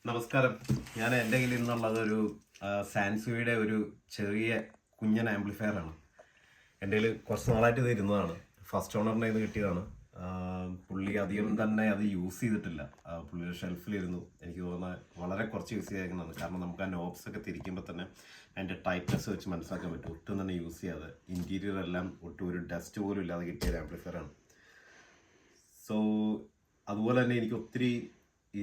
നമസ്കാരം. ഞാൻ എൻ്റെ കയ്യിൽ നിന്നുള്ളത് ഒരു സാൻസുയുടെ ഒരു ചെറിയ കുഞ്ഞൻ ആംപ്ലിഫയർ ആണ്. എൻ്റെ കയ്യിൽ കുറച്ച് നാളായിട്ട് ഇത് ഇരുന്നതാണ്. ഫസ്റ്റ് ഓണറിൻ്റെ ഇത് കിട്ടിയതാണ്. പുള്ളി അധികം തന്നെ അത് യൂസ് ചെയ്തിട്ടില്ല. പുള്ളിയുടെ ഷെൽഫിലിരുന്നു. എനിക്ക് തോന്നുന്നത് വളരെ കുറച്ച് യൂസ് ചെയ്തേക്കുന്നതാണ്. കാരണം നമുക്ക് ആ നോബ്സ് ഒക്കെ തിരിക്കുമ്പോൾ തന്നെ അതിൻ്റെ ടൈറ്റ്നസ് വെച്ച് മനസ്സിലാക്കാൻ പറ്റും. ഒട്ടും തന്നെ യൂസ് ചെയ്യാതെ ഇൻറ്റീരിയർ എല്ലാം ഒട്ടും ഒരു ഡസ്റ്റ് പോലും ഇല്ലാതെ കിട്ടിയ ഒരു ആംപ്ലിഫയറാണ്. സോ അതുപോലെ തന്നെ എനിക്ക് ഒത്തിരി ഈ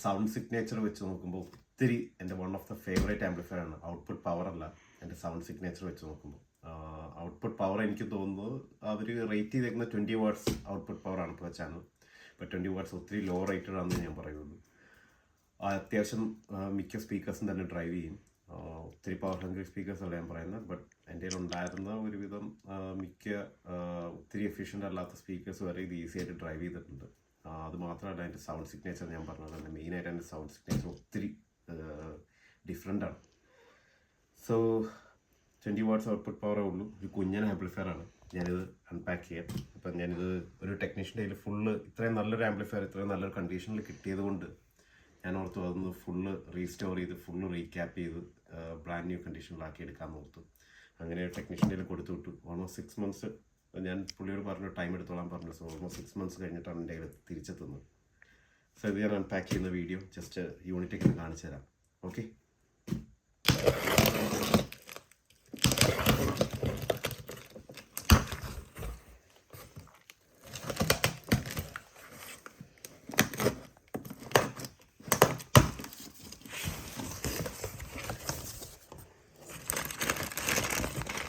സൗണ്ട് സിഗ്നേച്ചർ വെച്ച് നോക്കുമ്പോൾ ഒത്തിരി എൻ്റെ one of the favourite amplifier ആണ്. ഔട്ട്പുട്ട് പവർ അല്ല, എൻ്റെ സൗണ്ട് സിഗ്നേച്ചർ വെച്ച് നോക്കുമ്പോൾ ഔട്ട്പുട്ട് പവർ എനിക്ക് തോന്നുന്നത് അവർ റേറ്റ് ചെയ്തേക്കുന്ന 20 വാട്ട്സ് ഔട്ട്പുട്ട് പവറാണ് ഇപ്പോൾ ചാനൽ. ഇപ്പോൾ 20 വാട്ട്സ് ഒത്തിരി ലോ റേറ്റഡ് ആണെന്ന് ഞാൻ പറയുള്ളൂ. അത്യാവശ്യം മിക്ക സ്പീക്കേഴ്സും തന്നെ ഡ്രൈവ് ചെയ്യും. ഒത്തിരി പവർ ഹംഗ്രി സ്പീക്കേഴ്സ് അല്ല ഞാൻ പറയുന്നത്, ബട്ട് എൻ്റെ ഉണ്ടായിരുന്ന ഒരുവിധം മിക്ക ഒത്തിരി എഫിഷ്യൻ്റ് അല്ലാത്ത സ്പീക്കേഴ്സ് വരെ ഇത് ഈസി ആയിട്ട് ഡ്രൈവ് ചെയ്തിട്ടുണ്ട്. അത് മാത്രമല്ല എൻ്റെ സൗണ്ട് സിഗ്നേച്ചർ ഞാൻ പറഞ്ഞത് തന്നെ മെയിനായിട്ട് എൻ്റെ സൗണ്ട് സിഗ്നേച്ചർ ഒത്തിരി ഡിഫറെൻ്റാണ്. സോ 20 വാട്ട്സ് ഔട്ട്പുട്ട് പവറേ ഉള്ളൂ. ഒരു കുഞ്ഞൻ ആംപ്ലിഫയർ ആണ്. ഞാനിത് അൺപാക്ക് ചെയ്യാം. അപ്പം ഞാനിത് ഒരു ടെക്നീഷ്യൻ്റെ കയ്യിൽ ഫുള്ള് ഇത്രയും നല്ലൊരു ആംപ്ലിഫയർ ഇത്രയും നല്ലൊരു കണ്ടീഷനിൽ കിട്ടിയത് കൊണ്ട് ഞാൻ ഓർത്തു അതൊന്ന് ഫുള്ള് റീസ്റ്റോർ ചെയ്ത് ഫുള്ള് റീക്യാപ്പ് ചെയ്ത് ബ്രാൻഡ് ന്യൂ കണ്ടീഷനിലാക്കി എടുക്കാമെന്ന് ഓർത്തു. അങ്ങനെ ടെക്നീഷ്യൻ്റെ കയ്യിൽ കൊടുത്തു വിട്ടു. ഓൾമോസ്റ്റ് 6 months ഞാൻ പുള്ളിയോട് പറഞ്ഞു ടൈം എടുത്തോളാൻ പറഞ്ഞു. സോ ഓൾമോസ്റ്റ് 6 months കഴിഞ്ഞിട്ടാണ് എൻ്റെ കയ്യിൽ തിരിച്ചെത്തുന്നത്. സോ ഇത് ഞാൻ അൺപാക്ക് ചെയ്യുന്ന വീഡിയോ ജസ്റ്റ് യൂണിറ്റൊക്കെ കാണിച്ചു തരാം. ഓക്കെ,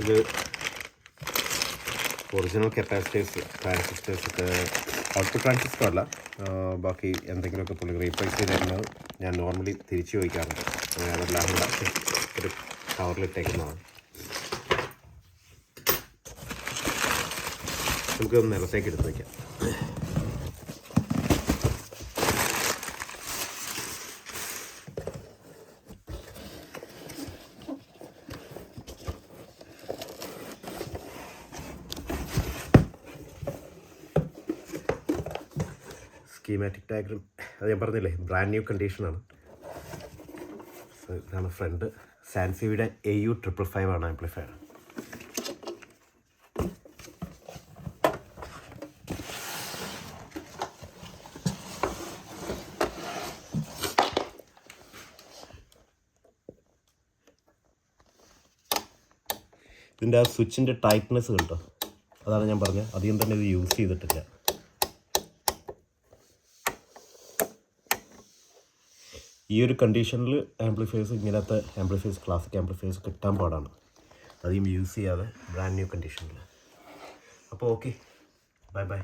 ഇത് ഒറിജിനൽ ട്രാൻസിസ്റ്റേഴ്സ് ഒക്കെ ഔട്ട്പുട്ട് ട്രാൻസിസ്റ്റർ അല്ല, ബാക്കി എന്തെങ്കിലുമൊക്കെ പുള്ളി റീപ്ലേസ് ചെയ്തിരുന്നത് ഞാൻ നോർമലി തിരിച്ചു ചോദിക്കാറുണ്ട്. അതെല്ലാം കൂടെ ഒരു കവറിലിട്ടേക്കുന്നതാണ്. നമുക്ക് നിലത്തേക്ക് എടുത്ത് വയ്ക്കാം. സ്കീമാറ്റിക് ഡയഗ്രം അത് ഞാൻ പറഞ്ഞില്ലേ, ബ്രാൻഡ് ന്യൂ കണ്ടീഷനാണ്. ഇതാണ് ഫ്രണ്ട്. സാൻസിയുടെ AU 555 ആണ് ആംപ്ലിഫയർ. ഇതിൻ്റെ ആ സ്വിച്ചിൻ്റെ ടൈറ്റ്നെസ് കണ്ടോ, അതാണ് ഞാൻ പറഞ്ഞത്. അധികം തന്നെ ഇത് യൂസ് ചെയ്തിട്ടില്ല. ഈ ഒരു കണ്ടീഷനിൽ ആംപ്ലിഫയേഴ്സ്, ഇങ്ങനത്തെ ആംപ്ലിഫയേഴ്സ്, ക്ലാസിക് ആംപ്ലിഫയേഴ്സ് കിട്ടാൻ പാടാണ് അധികം യൂസ് ചെയ്യാതെ ബ്രാൻഡ് ന്യൂ കണ്ടീഷനിൽ. അപ്പോൾ ഓക്കെ, ബൈ ബൈ.